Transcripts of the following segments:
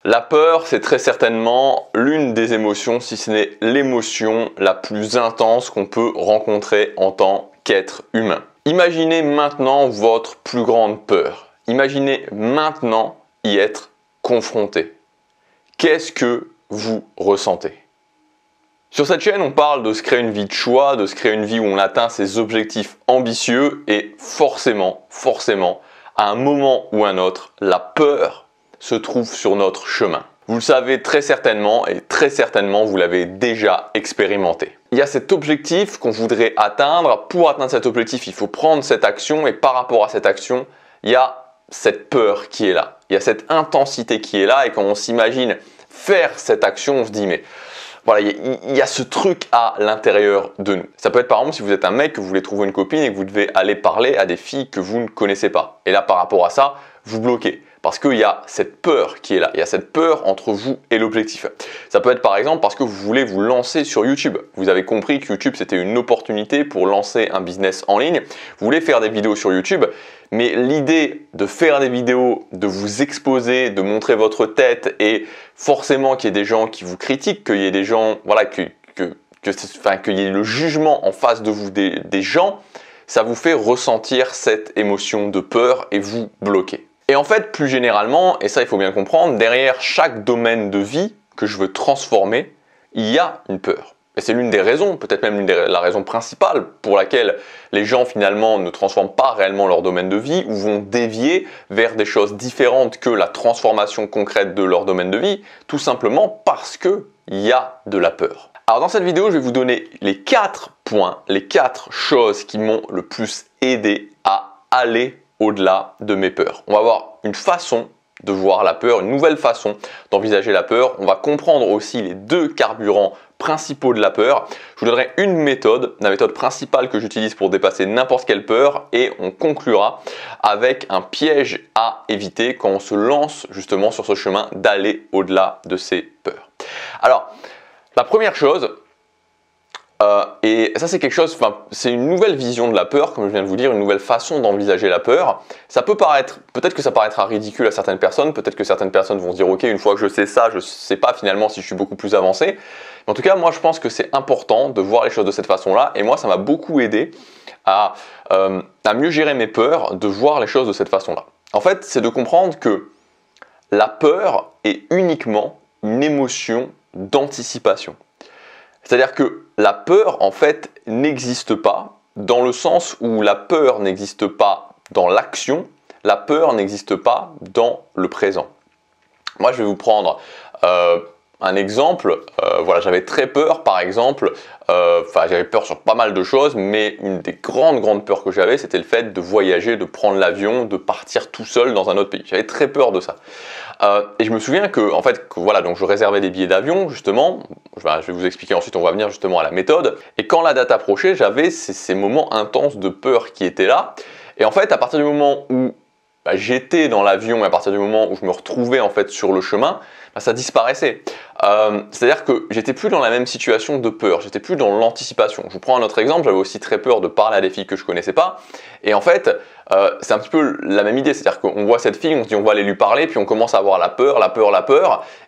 La peur, c'est très certainement l'une des émotions, si ce n'est l'émotion la plus intense qu'on peut rencontrer en tant qu'être humain. Imaginez maintenant votre plus grande peur. Imaginez maintenant y être confronté. Qu'est-ce que vous ressentez? Sur cette chaîne, on parle de se créer une vie de choix, de se créer une vie où on atteint ses objectifs ambitieux et forcément, à un moment ou un autre, la peur se trouve sur notre chemin. Vous le savez très certainement et très certainement vous l'avez déjà expérimenté. Il y a cet objectif qu'on voudrait atteindre. Pour atteindre cet objectif, il faut prendre cette action et par rapport à cette action, il y a cette peur qui est là. Il y a cette intensité qui est là et quand on s'imagine faire cette action, on se dit mais voilà, il y a ce truc à l'intérieur de nous. Ça peut être par exemple si vous êtes un mec, que vous voulez trouver une copine et que vous devez aller parler à des filles que vous ne connaissez pas. Et là par rapport à ça, vous bloquez. Parce qu'il y a cette peur qui est là, il y a cette peur entre vous et l'objectif. Ça peut être par exemple parce que vous voulez vous lancer sur YouTube. Vous avez compris que YouTube c'était une opportunité pour lancer un business en ligne. Vous voulez faire des vidéos sur YouTube, mais l'idée de faire des vidéos, de vous exposer, de montrer votre tête et forcément qu'il y ait des gens qui vous critiquent, qu'il y ait des gens, voilà, qu'il y ait le jugement en face de vous des gens, ça vous fait ressentir cette émotion de peur et vous bloquez. Et en fait, plus généralement, et ça il faut bien comprendre, derrière chaque domaine de vie que je veux transformer, il y a une peur. Et c'est l'une des raisons, peut-être même la raison principale pour laquelle les gens finalement ne transforment pas réellement leur domaine de vie ou vont dévier vers des choses différentes que la transformation concrète de leur domaine de vie, tout simplement parce qu'il y a de la peur. Alors dans cette vidéo, je vais vous donner les 4 points, les 4 choses qui m'ont le plus aidé à aller au-delà de mes peurs. On va avoir une façon de voir la peur, une nouvelle façon d'envisager la peur. On va comprendre aussi les 2 carburants principaux de la peur. Je vous donnerai une méthode, la méthode principale que j'utilise pour dépasser n'importe quelle peur et on conclura avec un piège à éviter quand on se lance justement sur ce chemin d'aller au-delà de ces peurs. Alors, la première chose, et ça c'est quelque chose, c'est une nouvelle vision de la peur, comme je viens de vous dire, une nouvelle façon d'envisager la peur. Ça peut paraître, peut-être que ça paraîtra ridicule à certaines personnes, peut-être que certaines personnes vont se dire ok, une fois que je sais ça, je ne sais pas finalement si je suis beaucoup plus avancé. Mais en tout cas, moi je pense que c'est important de voir les choses de cette façon-là, et moi ça m'a beaucoup aidé à mieux gérer mes peurs, de voir les choses de cette façon-là. En fait, c'est de comprendre que la peur est uniquement une émotion d'anticipation. C'est-à-dire que la peur, en fait, n'existe pas dans le sens où la peur n'existe pas dans l'action, la peur n'existe pas dans le présent. Moi, je vais vous prendre un exemple. Voilà, j'avais très peur, par exemple, j'avais peur sur pas mal de choses, mais une des grandes peurs que j'avais, c'était le fait de voyager, de prendre l'avion, de partir tout seul dans un autre pays. J'avais très peur de ça. Et je me souviens que, en fait, voilà, donc je réservais des billets d'avion, justement. Je vais vous expliquer ensuite, on va venir justement à la méthode. Et quand la date approchait, j'avais ces moments intenses de peur qui étaient là. Et en fait, à partir du moment où j'étais dans l'avion, et à partir du moment où je me retrouvais en fait sur le chemin, ça disparaissait. C'est-à-dire que j'étais plus dans la même situation de peur, j'étais plus dans l'anticipation. Je vous prends un autre exemple, j'avais aussi très peur de parler à des filles que je connaissais pas. Et en fait, c'est un petit peu la même idée, c'est-à-dire qu'on voit cette fille, on se dit on va aller lui parler, puis on commence à avoir la peur.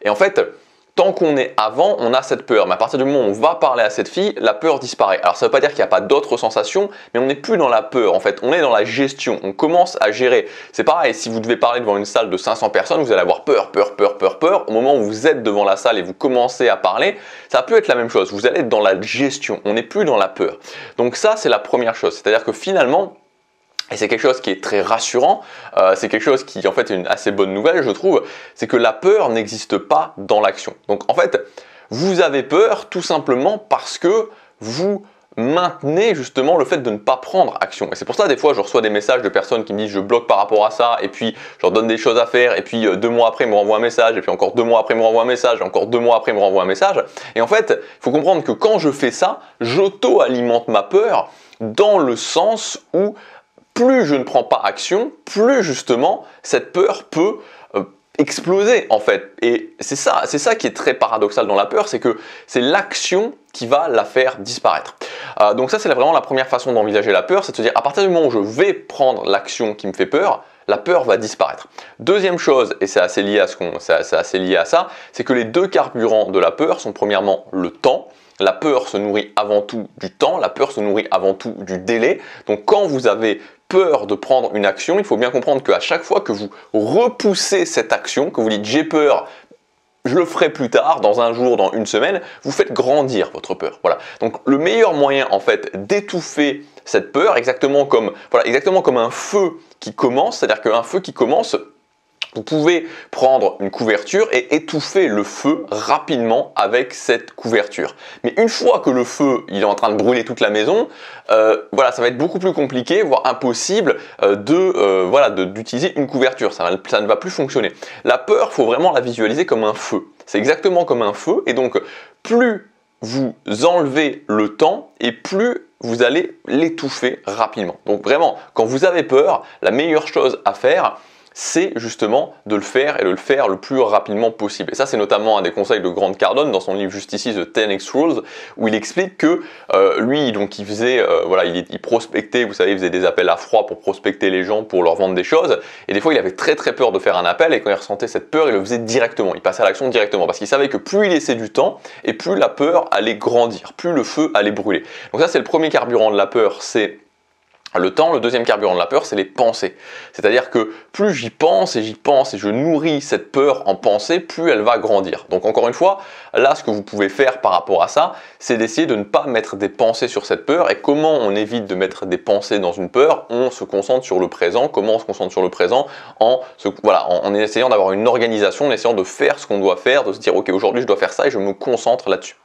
Et en fait, tant qu'on est avant, on a cette peur. Mais à partir du moment où on va parler à cette fille, la peur disparaît. Alors ça ne veut pas dire qu'il n'y a pas d'autres sensations, mais on n'est plus dans la peur. En fait, on est dans la gestion. On commence à gérer. C'est pareil, si vous devez parler devant une salle de 500 personnes, vous allez avoir peur. Au moment où vous êtes devant la salle et vous commencez à parler, ça peut être la même chose. Vous allez être dans la gestion. On n'est plus dans la peur. Donc ça, c'est la première chose. C'est-à-dire que finalement, et c'est quelque chose qui est très rassurant, c'est quelque chose qui en fait est une assez bonne nouvelle je trouve, c'est que la peur n'existe pas dans l'action. Donc en fait, vous avez peur tout simplement parce que vous maintenez justement le fait de ne pas prendre action. Et c'est pour ça des fois je reçois des messages de personnes qui me disent je bloque par rapport à ça et puis je leur donne des choses à faire et puis 2 mois après ils me renvoient un message et puis encore 2 mois après ils me renvoient un message et encore 2 mois après ils me renvoient un message. Et en fait, il faut comprendre que quand je fais ça, j'auto-alimente ma peur dans le sens où plus je ne prends pas action, plus justement cette peur peut exploser en fait. Et c'est ça qui est très paradoxal dans la peur, c'est que c'est l'action qui va la faire disparaître. Donc ça c'est vraiment la première façon d'envisager la peur, c'est de se dire à partir du moment où je vais prendre l'action qui me fait peur, la peur va disparaître. Deuxième chose, et c'est assez lié à ça, c'est que les deux carburants de la peur sont premièrement le temps. La peur se nourrit avant tout du temps, la peur se nourrit avant tout du délai. Donc quand vous avez peur de prendre une action, il faut bien comprendre qu'à chaque fois que vous repoussez cette action, que vous dites j'ai peur, je le ferai plus tard, dans un jour, dans une semaine, vous faites grandir votre peur. Voilà. Donc le meilleur moyen en fait d'étouffer cette peur, exactement comme un feu qui commence, c'est-à-dire qu'un feu qui commence, vous pouvez prendre une couverture et étouffer le feu rapidement avec cette couverture. Mais une fois que le feu il est en train de brûler toute la maison, voilà, ça va être beaucoup plus compliqué, voire impossible d'utiliser une couverture. Ça ne va plus fonctionner. La peur, il faut vraiment la visualiser comme un feu. C'est exactement comme un feu. Et donc, plus vous enlevez le temps et plus vous allez l'étouffer rapidement. Donc vraiment, quand vous avez peur, la meilleure chose à faire, c'est justement de le faire et de le faire le plus rapidement possible. Et ça, c'est notamment un des conseils de Grant Cardone dans son livre juste ici, The 10X Rules, où il explique que lui, donc, il faisait, il prospectait, vous savez, il faisait des appels à froid pour prospecter les gens, pour leur vendre des choses. Et des fois, il avait très peur de faire un appel, et quand il ressentait cette peur, il le faisait directement. Il passait à l'action directement, parce qu'il savait que plus il laissait du temps, et plus la peur allait grandir, plus le feu allait brûler. Donc ça, c'est le premier carburant de la peur, c'est le temps. Le deuxième carburant de la peur, c'est les pensées. C'est-à-dire que plus j'y pense et je nourris cette peur en pensée, plus elle va grandir. Donc encore une fois, là, ce que vous pouvez faire par rapport à ça, c'est d'essayer de ne pas mettre des pensées sur cette peur. Et comment on évite de mettre des pensées dans une peur? On se concentre sur le présent. Comment on se concentre sur le présent? En essayant d'avoir une organisation, en essayant de faire ce qu'on doit faire, de se dire ok, aujourd'hui je dois faire ça et je me concentre là-dessus.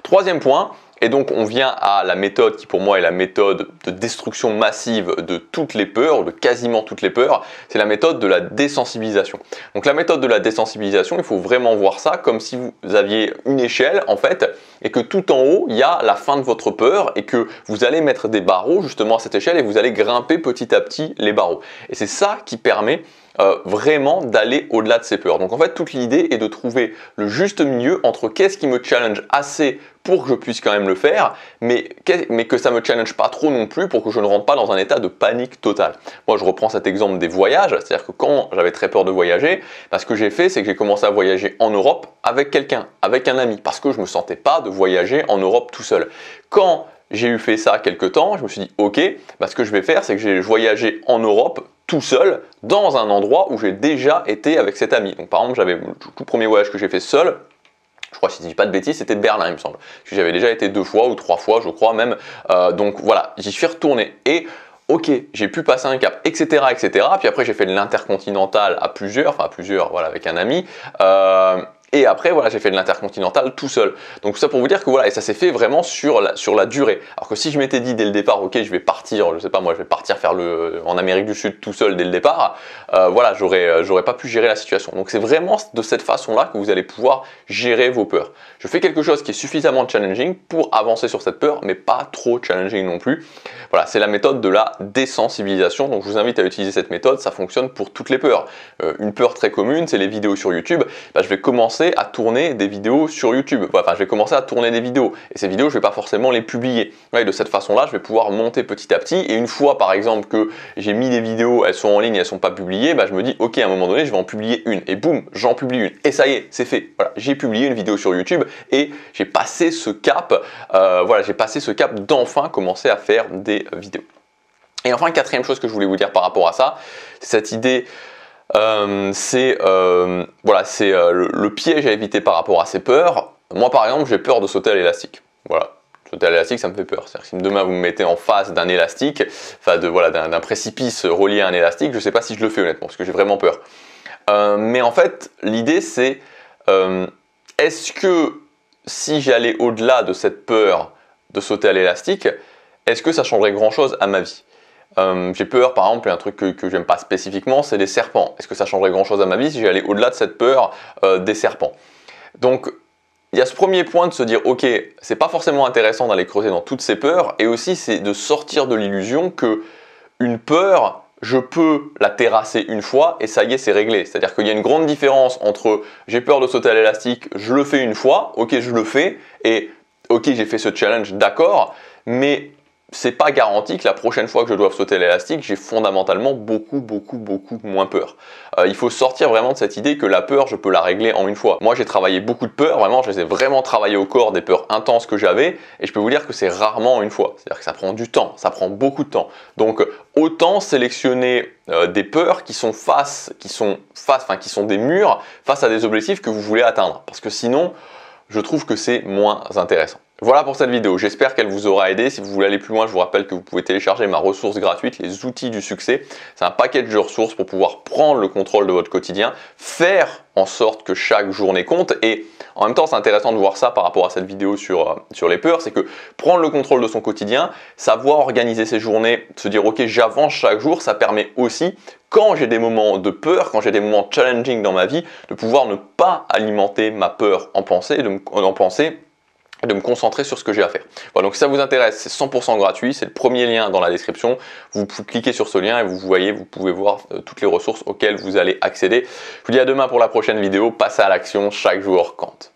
Troisième point, et donc on vient à la méthode qui pour moi est la méthode de destruction massive de toutes les peurs, de quasiment toutes les peurs, c'est la méthode de la désensibilisation. Donc la méthode de la désensibilisation, il faut vraiment voir ça comme si vous aviez une échelle en fait, et que tout en haut, il y a la fin de votre peur, et que vous allez mettre des barreaux justement à cette échelle, et vous allez grimper petit à petit les barreaux. Et c'est ça qui permet vraiment d'aller au-delà de ces peurs. Donc en fait, toute l'idée est de trouver le juste milieu entre qu'est-ce qui me challenge assez pour que je puisse quand même le faire, mais que ça me challenge pas trop non plus pour que je ne rentre pas dans un état de panique totale. Moi, je reprends cet exemple des voyages, c'est-à-dire que quand j'avais très peur de voyager, ce que j'ai fait, c'est que j'ai commencé à voyager en Europe avec quelqu'un, avec un ami, parce que je me sentais pas de voyager en Europe tout seul. Quand j'ai eu fait ça quelques temps, je me suis dit ok, ce que je vais faire, c'est que j'ai voyagé en Europe tout seul dans un endroit où j'ai déjà été avec cet ami. Donc par exemple, j'avais le tout premier voyage que j'ai fait seul, je crois, si je dis pas de bêtises, c'était Berlin, il me semble. Parce que j'avais déjà été 2 fois ou 3 fois, je crois même. Donc voilà, j'y suis retourné. Et ok, j'ai pu passer un cap, etc., etc. Puis après, j'ai fait de l'intercontinental à plusieurs, voilà, avec un ami. Et après, voilà, j'ai fait de l'intercontinental tout seul. Donc tout ça pour vous dire que voilà, et ça s'est fait vraiment sur la durée. Alors que si je m'étais dit dès le départ, ok, je vais partir, je sais pas moi, je vais partir faire en Amérique du Sud tout seul dès le départ, voilà, j'aurais pas pu gérer la situation. Donc c'est vraiment de cette façon-là que vous allez pouvoir gérer vos peurs. Je fais quelque chose qui est suffisamment challenging pour avancer sur cette peur, mais pas trop challenging non plus. Voilà, c'est la méthode de la désensibilisation. Donc je vous invite à utiliser cette méthode, ça fonctionne pour toutes les peurs. Une peur très commune, c'est les vidéos sur YouTube. Je vais commencer à tourner des vidéos sur YouTube. Enfin, je vais commencer à tourner des vidéos. Et ces vidéos, je ne vais pas forcément les publier. Ouais, de cette façon-là, je vais pouvoir monter petit à petit. Et une fois, par exemple, que j'ai mis des vidéos, elles sont en ligne, elles ne sont pas publiées, je me dis, ok, à un moment donné, je vais en publier une. Et boum, j'en publie une. Et ça y est, c'est fait. Voilà, j'ai publié une vidéo sur YouTube et j'ai passé ce cap. Voilà, j'ai passé ce cap d'enfin commencer à faire des vidéos. Et enfin, quatrième chose que je voulais vous dire par rapport à ça, c'est cette idée. C'est le piège à éviter par rapport à ces peurs. Moi par exemple, j'ai peur de sauter à l'élastique. Voilà, sauter à l'élastique, ça me fait peur. C'est-à-dire que si demain vous me mettez en face d'un élastique, d'un précipice relié à un élastique, je ne sais pas si je le fais honnêtement, parce que j'ai vraiment peur. Mais en fait, l'idée c'est est-ce que si j'allais au-delà de cette peur de sauter à l'élastique, est-ce que ça changerait grand-chose à ma vie? J'ai peur, par exemple, un truc que j'aime pas spécifiquement, c'est les serpents. Est-ce que ça changerait grand chose à ma vie si j'allais au-delà de cette peur des serpents? Donc, il y a ce premier point de se dire, ok, c'est pas forcément intéressant d'aller creuser dans toutes ces peurs, et aussi c'est de sortir de l'illusion que une peur, je peux la terrasser une fois et ça y est, c'est réglé. C'est-à-dire qu'il y a une grande différence entre j'ai peur de sauter à l'élastique, je le fais une fois, ok, je le fais, et ok, j'ai fait ce challenge, d'accord, mais c'est pas garanti que la prochaine fois que je dois sauter l'élastique, j'ai fondamentalement beaucoup moins peur. Il faut sortir vraiment de cette idée que la peur, je peux la régler en une fois. Moi, j'ai travaillé beaucoup de peurs, vraiment, je les ai vraiment travaillées au corps, des peurs intenses que j'avais, et je peux vous dire que c'est rarement en une fois. C'est-à-dire que ça prend du temps, ça prend beaucoup de temps. Donc, autant sélectionner des peurs qui sont des murs face à des objectifs que vous voulez atteindre. Parce que sinon, je trouve que c'est moins intéressant. Voilà pour cette vidéo, j'espère qu'elle vous aura aidé. Si vous voulez aller plus loin, je vous rappelle que vous pouvez télécharger ma ressource gratuite, les outils du succès. C'est un package de ressources pour pouvoir prendre le contrôle de votre quotidien, faire en sorte que chaque journée compte. Et en même temps, c'est intéressant de voir ça par rapport à cette vidéo sur les peurs, c'est que prendre le contrôle de son quotidien, savoir organiser ses journées, se dire ok, j'avance chaque jour, ça permet aussi, quand j'ai des moments de peur, quand j'ai des moments challenging dans ma vie, de pouvoir ne pas alimenter ma peur en pensée, de me concentrer sur ce que j'ai à faire. Voilà, donc si ça vous intéresse, c'est 100% gratuit, c'est le premier lien dans la description. Vous cliquez sur ce lien et vous pouvez voir toutes les ressources auxquelles vous allez accéder. Je vous dis à demain pour la prochaine vidéo. Passez à l'action, chaque jour compte.